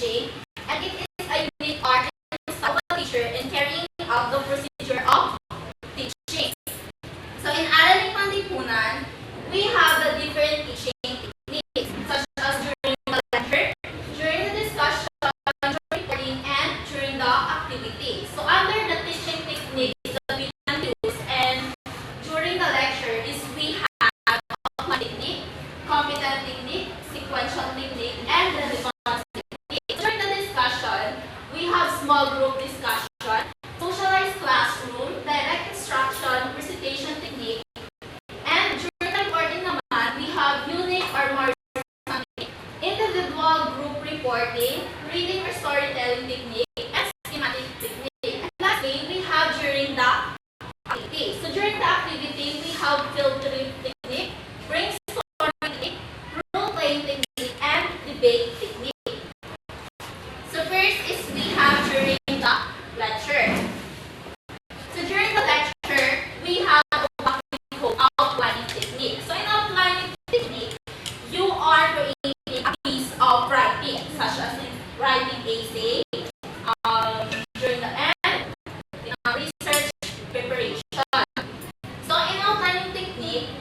teaching, and it is a unique art and style of a teacher in carrying out the procedure of teaching. So in Araling Panlipunan, we have the different teaching techniques, such as during the lecture, during the discussion, during recording, and during the activity. So under the teaching techniques that we can use, and during the lecture is we have outline technique, competent technique, sequential technique, and the response technique. During the discussion, we have small group discussion, socialized classroom, direct instruction, recitation technique, and during the recording naman, we have unique or more technique, individual group reporting, reading or storytelling technique, and schematic technique. And lastly, we have during the activity. So during the activity, we have field trip technique, brainstorming technique, role-playing technique, and debate technique. So first is we have during the lecture. So during the lecture, we have what we call outlining technique. So in outlining technique, you are creating a piece of writing, such as in writing essay, during the end, research preparation. So in outlining technique,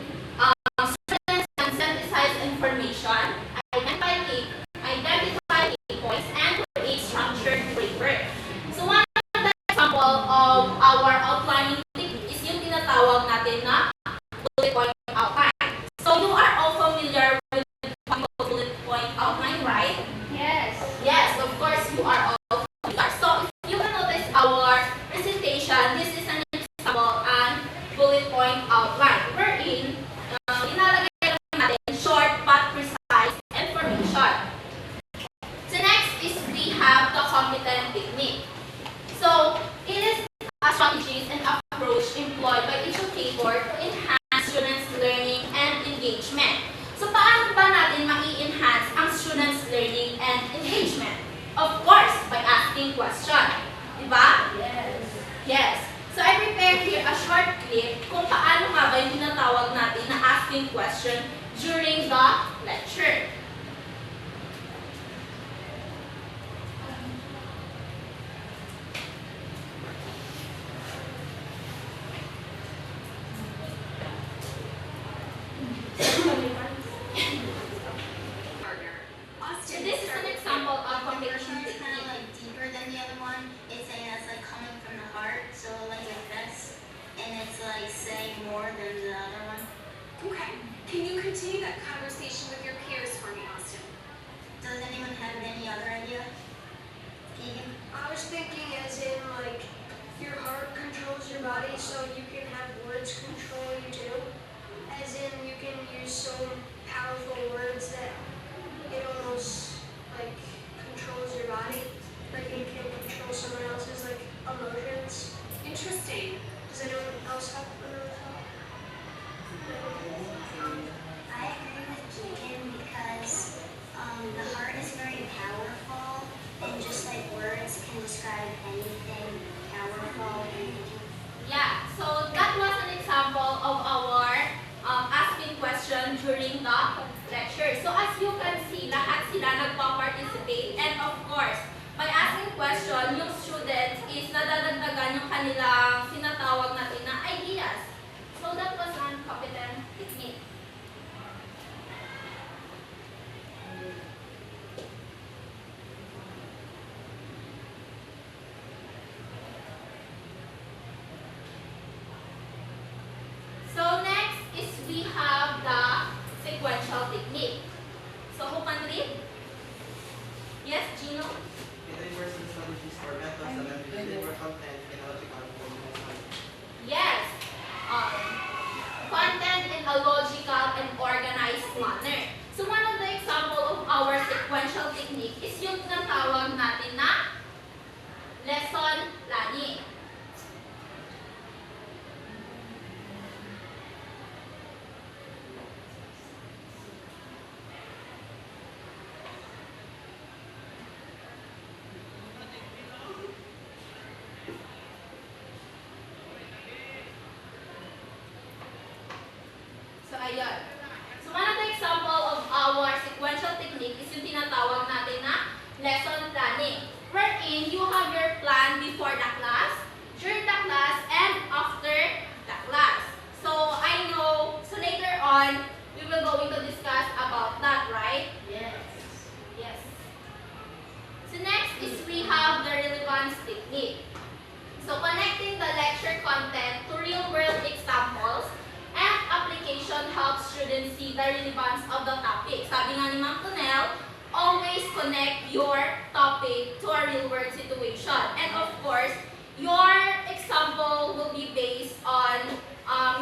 students can synthesize information, identify key points, and create structured paper. So one of the example of our outlining technique is yung tinatawag natin na bullet point outline. So you are all familiar with bullet point outline, right? Yes. Yes, of course you are all familiar. So if you can notice our presentation, this is an example and bullet point outline wherein inalagay lang natin short but precise information. So next is we have the competent technique. So it is a strategies and approach employed by educator to enhance students' learning and engagement. So paano ba natin mai-enhance ang students' learning and engagement? Of course, by asking question. Diba? Yes. Yes. So I prepared here a short clip kung paano nga ba yung tinatawag natin na asking question during the lecture. So this is an example of competition It's kind of technique. like deeper than the other one. It's saying that's like coming from the heart, so like this, and it's like saying more than the other one. Okay. Can you continue that conversation with your peers for me, Austin? Does anyone have any other idea? Keegan? I was thinking as in like your heart controls your body, so you can have words control you too. As in you can use so powerful words that it almost like controls your body. Like it can control someone else's like emotions. Interesting. Does anyone else have another thought? I agree with Keegan because the heart is very powerful, and just like words can describe anything powerful. Yeah, so that was an example of our asking question during the lecture. So as you can see, lahat sila nagpa-participate, and of course, by asking question, yung students is nadadagdagan yung kanilang sinatawag natin na ideas. So that was an competent technique. So next is we have the sequential technique. So who can read? Yes, Gino? Universal strategies for methods that deliver content in a logical form. Yes. Content in a logical and organized manner. So one of the example of our sequential technique is yung tinatawag natin na lesson planning. So ayun. So one of the example of our sequential technique is yung tinatawag natin na lesson technique. So connecting the lecture content to real-world examples and application helps students see the relevance of the topic. Sabi nga ni Ma'am Tonel, always connect your topic to a real-world situation. And of course, your example will be based on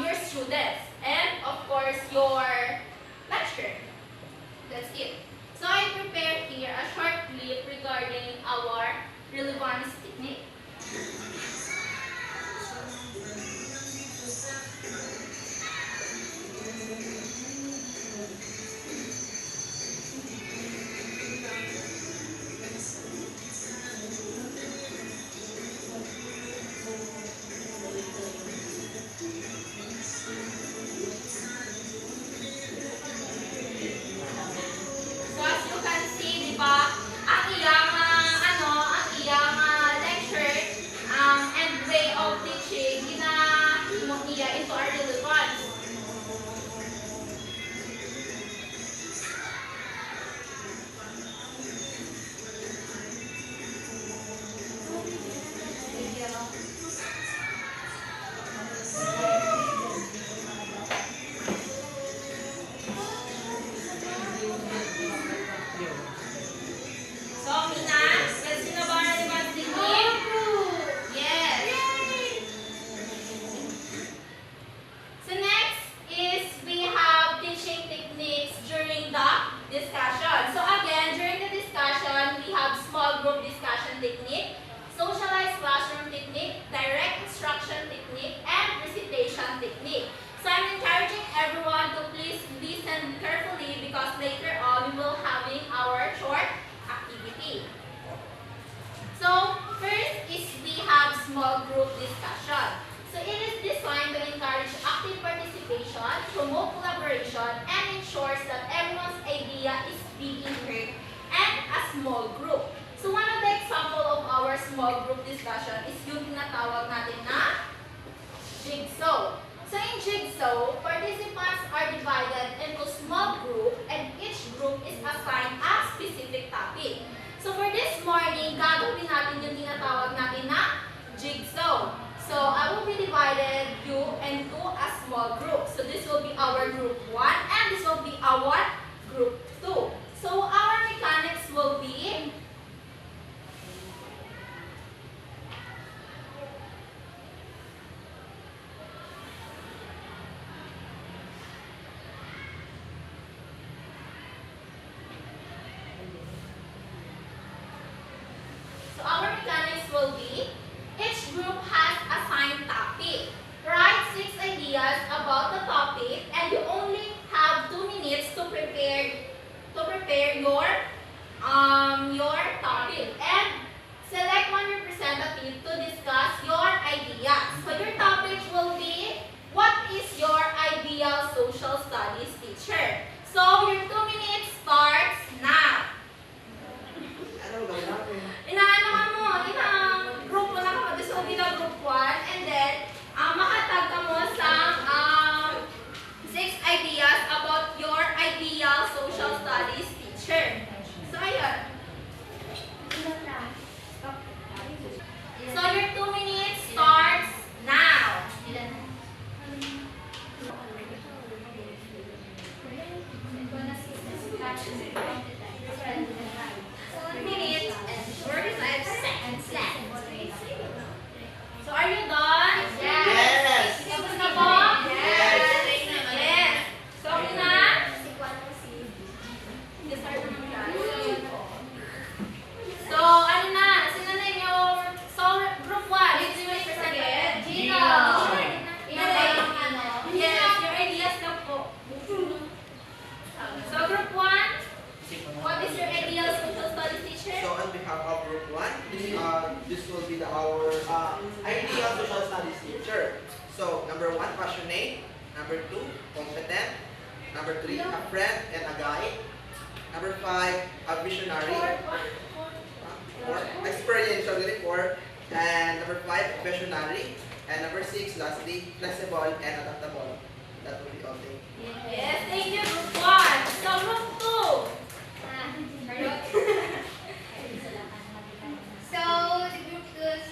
your students and of course your lecture. That's it. So I prepared here a short clip regarding our relevance technique. So as you can see, di ba, ang iyang lecture and way of teaching ginahimo niya into our relevance. So, Mina, gets nyo na ba ang relevance technique? Yes. So next is we have teaching techniques during the discussion. So again, during the discussion, we have small group discussion technique, socialized classroom technique, direct instruction technique, and recitation technique. So I'm encouraging everyone to please listen carefully because later on we will having our short activity. So first is we have small group discussion. So it is designed to encourage active participation, promote collaboration, and ensures that everyone's idea is being heard and a small group. So one of the example of our small group discussion is yung tinatawag natin na jigsaw. So in jigsaw, participants are divided into small group and each group is assigned a specific topic. So for this morning, gagawin natin yung tinatawag natin na jigsaw. So I will be divided you into a small group. So this will be our group 1 and this will be our group 2. So our mechanics will be each group has assigned topic. Write 6 ideas about the topic and you only have 2 minutes to prepare your topic and select one representative to discuss your ideas. So your topic will be what is your ideal social studies teacher. So your 2 minutes starts now. Group mo na kapag this will be the group 1 and then makatag ka mo sa 6 ideas about your ideal social studies teacher. So ayun. So your 2 minutes starts now. 1 minute and 45 seconds left. So are you done? Yes. Tapos na po? Yes. So okay na? Start na naman guys. So ano na? Sino na yung group 1? Did you wait for a second? Gino. Yes, your ideas na po. So group 1, what is your ideal social studies teacher? So on behalf of Group 1, this will be our ideal social studies teacher. So number 1, passionate. Number 2, competent. Number 3, a friend and a guide. Number 5, a visionary. 4, experiential. 4. And number 5, visionary. And number 6, lastly, flexible and adaptable. That will be all. Yes, thank you, group 1. So group 2. So the group 2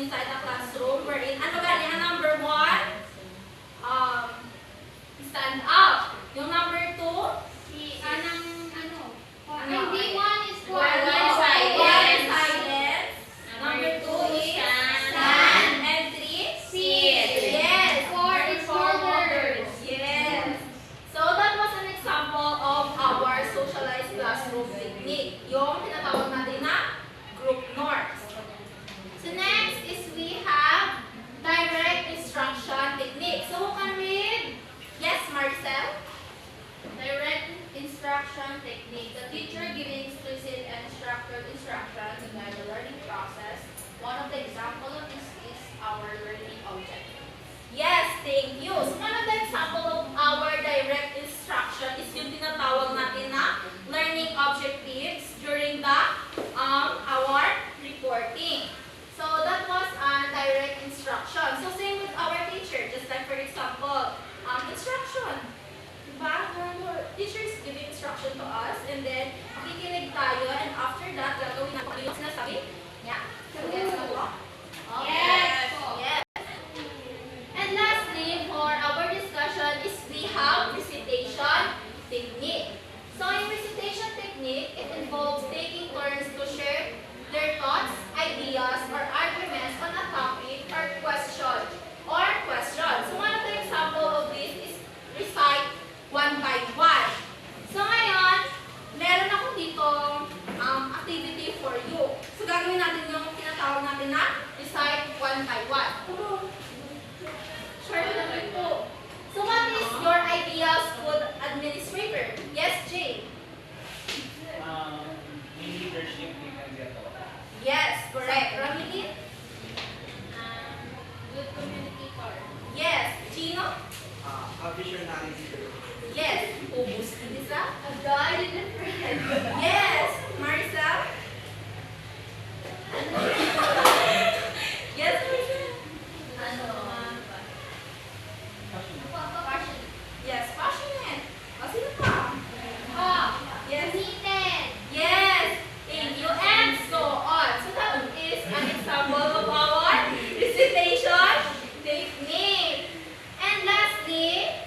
inside the classroom wherein ano gani ang number 1? Stand up. Yung number 2? Hindi, one is for One is silence. Number 2 is stand. And 3? Sit. Yes. 4 is shoulders. Yes. So that was an example of our socialized classroom technique. Yung tinatawag natin na group norms. So next is we have direct instruction technique. So who can read? Yes, Marcel. Direct instruction technique. The teacher giving explicit and structured instruction to guide the learning process. One of the examples of this is our learning object. Yes, thank you. So one of the example of our direct instruction is yung tinatawag natin na learning objectives during the our reporting. So that was direct instruction. So same with our teacher. Just like for example, instruction. Diba? Teacher is giving instruction to us and then makikinig tayo and after that, gagawin natin yung sinasabi. Yeah. So yes na po? Yes. Yes. And lastly, for our discussion is we have recitation technique. So in recitation technique, it involves taking turns to share their thoughts, ideas, or arguments on a topic or question. So one of the example of this is recite one by one. So ngayon, meron ako dito activity for you. So gagawin natin yung tinatawag natin na recite one by one. Short naman po. So what is your ideal school administrator? Yes, Jay? Leadership we can get off. Yes, correct. Ramilin? Good communicator. Yes. Chino? A visionary leader. Yes. Ubus. Lisa? A guide and a friend. Yes. Maricel? Yes, Maricel? Yes, passionate. O, sino pa? Yes. Committed. Yes. Thank you. And so on. So that is an example of our recitation technique. And lastly,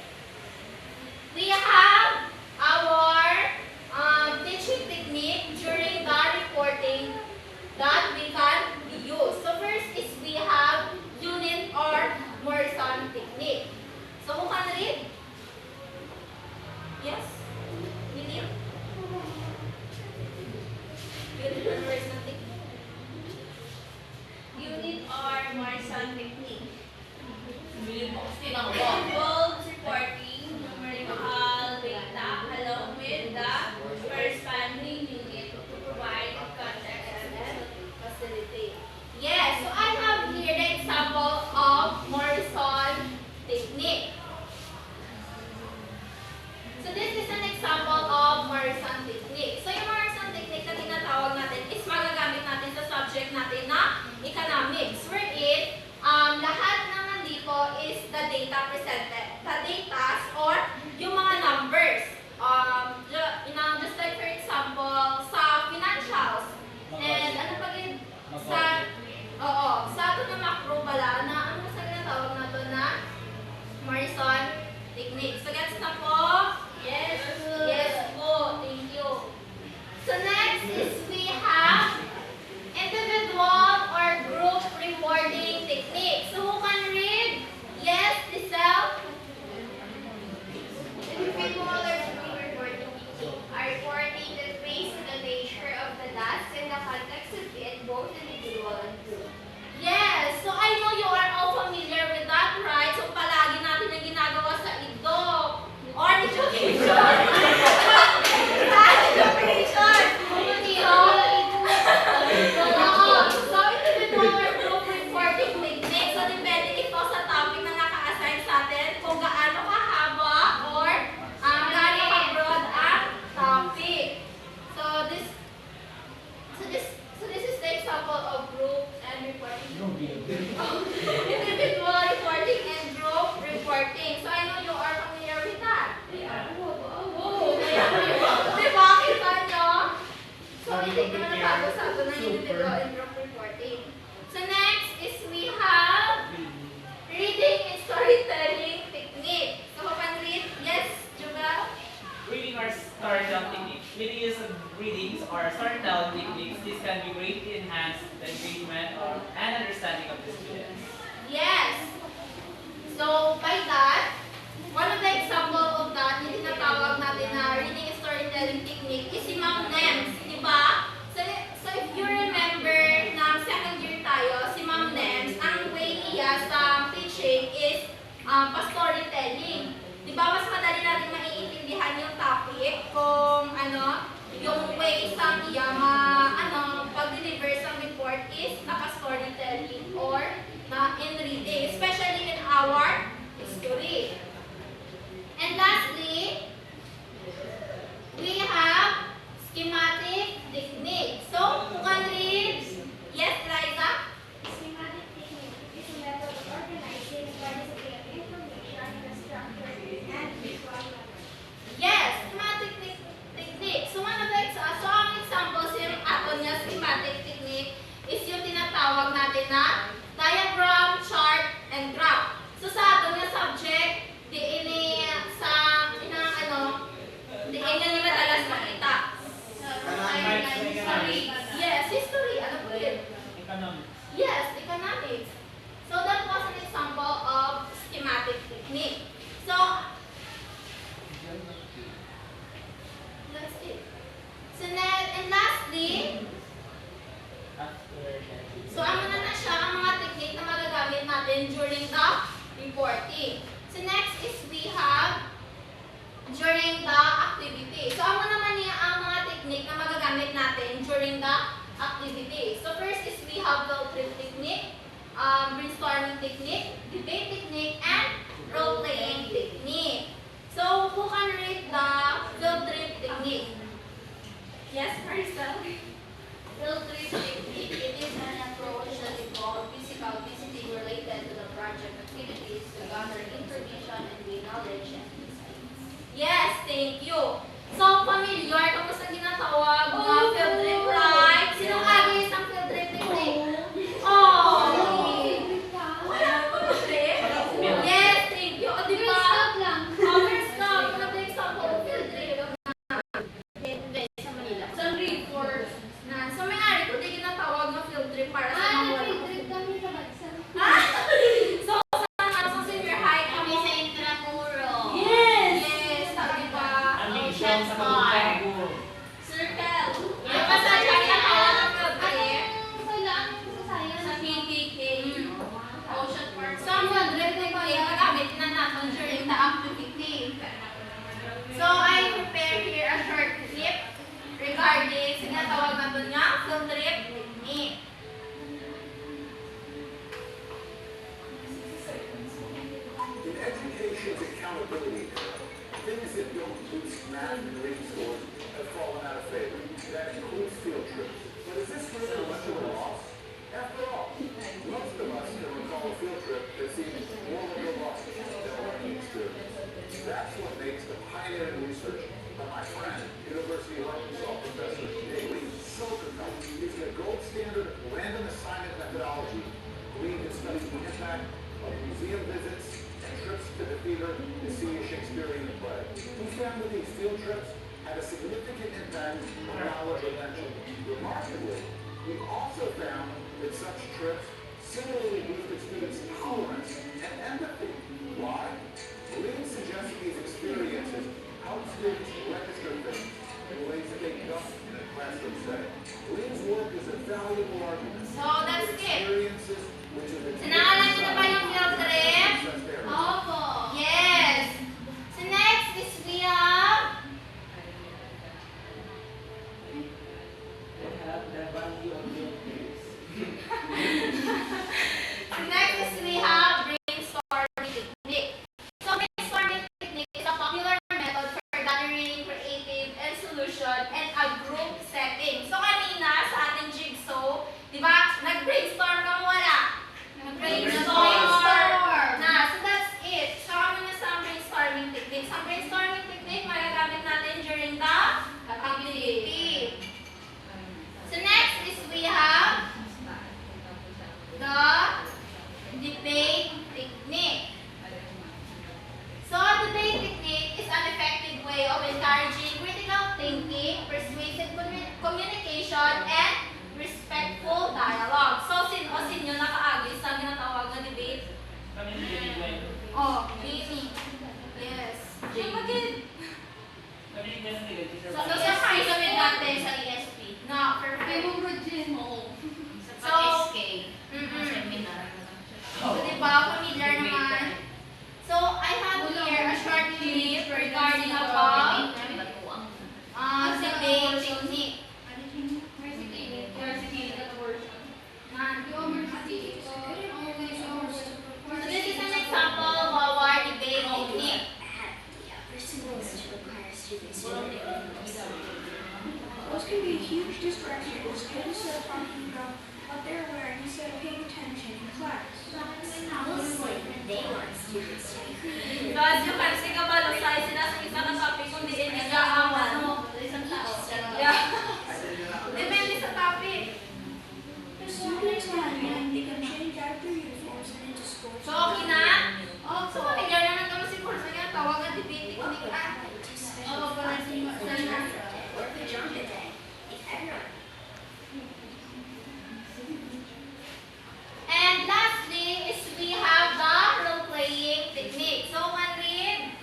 we have our teaching technique during the reporting that we can use. So first is we have unit or Morrison technique. So who can read? Yes? Lilian? Unit or Morrison technique. Unit or Morrison technique. Involves reporting numerical data along with the corresponding unit to provide context and facilitate. Yes, so I have here the example of Morrison technique. So this is an example of Morrison technique. So yung Morrison technique na tinatawag natin is magagamit natin sa subject natin na economics, wherein lahat naman dito is the data presented. The data or yung mga numbers. Just like for example, sa financials. And ano pa yun? Sa ito na macro pala, na ano sa ginatawag na ito na Morrison technique. So gets na po? Yes. Yes po. Thank you. So next is we have individual or group reporting technique. So who can read? Yes, Lizelle? Individual or group reporting technique are reporting that based on the nature of the task and the context of it, both individual and group. Yes. So I know you are all familiar with that, right? So palagi natin yung ginagawa sa IDO or education. Education. So individual or group reporting technique. So depende ito sa topic na naka-assign sa atin kung gaano kahaba or gaano ka-broad ang topic. So this is the example of group and reporting. Individual reporting and group reporting. So I know you are familiar with that. Oh, diba? Kita nyo? So hindi ko na napag-usapan ng individual and group reporting. So next is we Reading or storytelling techniques. With the use of readings or storytelling techniques, this can be greatly enhance the engagement and understanding of the students. Yes. So, by that, one of the example of that, yung tinatawag natin na reading and storytelling technique is si Ma'am Nems, di ba? So if you remember na second year tayo, si Ma'am Nems, ang way niya sa teaching is pa-storytelling. Di ba, mas madali natin maiintindihan yung topic kung yung way sa iya pag-deliver sa report is naka-storytelling or na in reading, especially in our history. And lastly, we have schematic technique. So, who can read? Yes, Liza? Schematic technique is a method of organizing and participating of information in a structured and visual manner. Yes, schematic technique. So, one of the so ang examples yung ato niya schematic technique is yung tinatawag natin na diagram, chart, and graph. So, sa ato nga subject, diin ni ni madalas makita. History. Yes, history. Ano po yun? Economics. Yes, economics. So, that was an example of schematic technique. So, that's it. So, and lastly, so, ano na siya ang mga technique na magagamit natin during the reporting. So, next is we have during the activity. So, ano naman niya ang mga technique na magagamit natin during the activity. So, first is we have field trip technique, brainstorming technique, debate technique, and role-playing technique. So, who can read the field trip technique? Yes, Marcel? Field trip technique, it is an approach that involves physical visiting related to the project activities to gather information and gain knowledge and insight. Yes, thank you. So, familiar, kamusta ginatawag mga field trip, right? Sinong agis ang field trip technique? Oh! Yes, thank you. O, di ba? First stop. One of the example of field trip sa Manila. Sa reports na. So, may ari ko, di ginatawag na field trip para sa mga wala. So, sa senior high kami sa Intramuro. Yes! Yes, sabi ba? Ambition sa pagkakago. Circle. Yung pasaya na tawag ng field trip. Sa PTK. Ocean Park. So, ang field trip na ito, gagamit na natin during the activity. So, I prepare here a short clip regarding sinatawag natin nga field trip technique. In education's accountability era, things that don't boost math and reading scores have fallen out of favor. That includes field trips. But is this really much of a loss? After all, most of us can recall a field trip that seems more like a loss than a learning experience. That's what makes the pioneering research by my friend, University of Arkansas professor Dave Lee, so compelling. Using a gold standard random assignment methodology, Lee has studied the impact of museum visits and trips to the theater to see a Shakespearean play. We found that these field trips had a significant impact on knowledge retention. Remarkably, we also found that such trips similarly boosted students' tolerance and empathy. Why? Lee suggests these experiences help students register things in ways that they don't in a classroom setting. Lee's work is a valuable argument. So, that's it. Experiences which is a Sinaalam niyo na ba yung field trip? Opo. Yes. So, next is we have The value of your grades. next is we have brainstorming technique. So, brainstorming technique is a popular method for gathering creative and solution and a group setting. So, kanina sa ating jigsaw, di ba, nag dialogue. So, sin yung nakaagis na ginatawag na debate. Kami yung binigay. Oh, meaning. Yes. Yung magin. Kami yung binigay. So, isa kayo kami dati sa ESP. Na, perfect. So, So, di ba, familiar naman. So, I have here a short clip regarding about debate technique. So, this is an example of our debate technique. Those can be a huge distraction as kids are talking about what they're wearing instead of paying attention in class. So, as you can see, kabalusay sila sa isang topic kung di nag-aawan. Yeah. Depende sa topic. There's so many times when they can change out their uniforms and into sports. So, okay na? Oh, so, familiar naman kami si Kursa niya. Tawagan debate technique. Oh, para sa or pajama day, if everyone. And lastly is we have the role-playing technique. So, one read.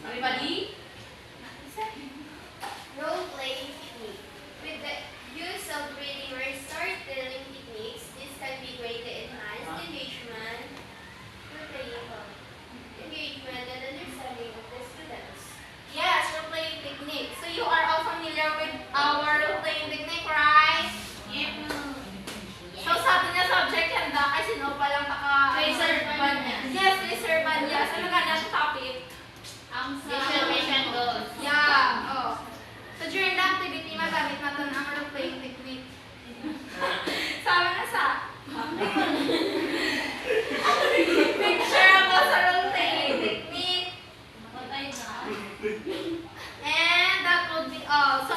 Everybody? Role-playing technique. With the use of reading or storytelling techniques, this can be greatly enhanced engagement, engagement and understanding of the students. Yes, role-playing technique. So, you are all familiar with our role-playing technique, right? Yep. So, sabi niya subject handa ay sino pa lang Kay Sir Banya. Yes, kay Sir Banya. So, nagana sa topic. Visualization goals. Yeah. Oh. So, during the activity, magamit natin ang role-playing technique. Sabi na sa picture ako sa role-playing technique. And that would be all. So,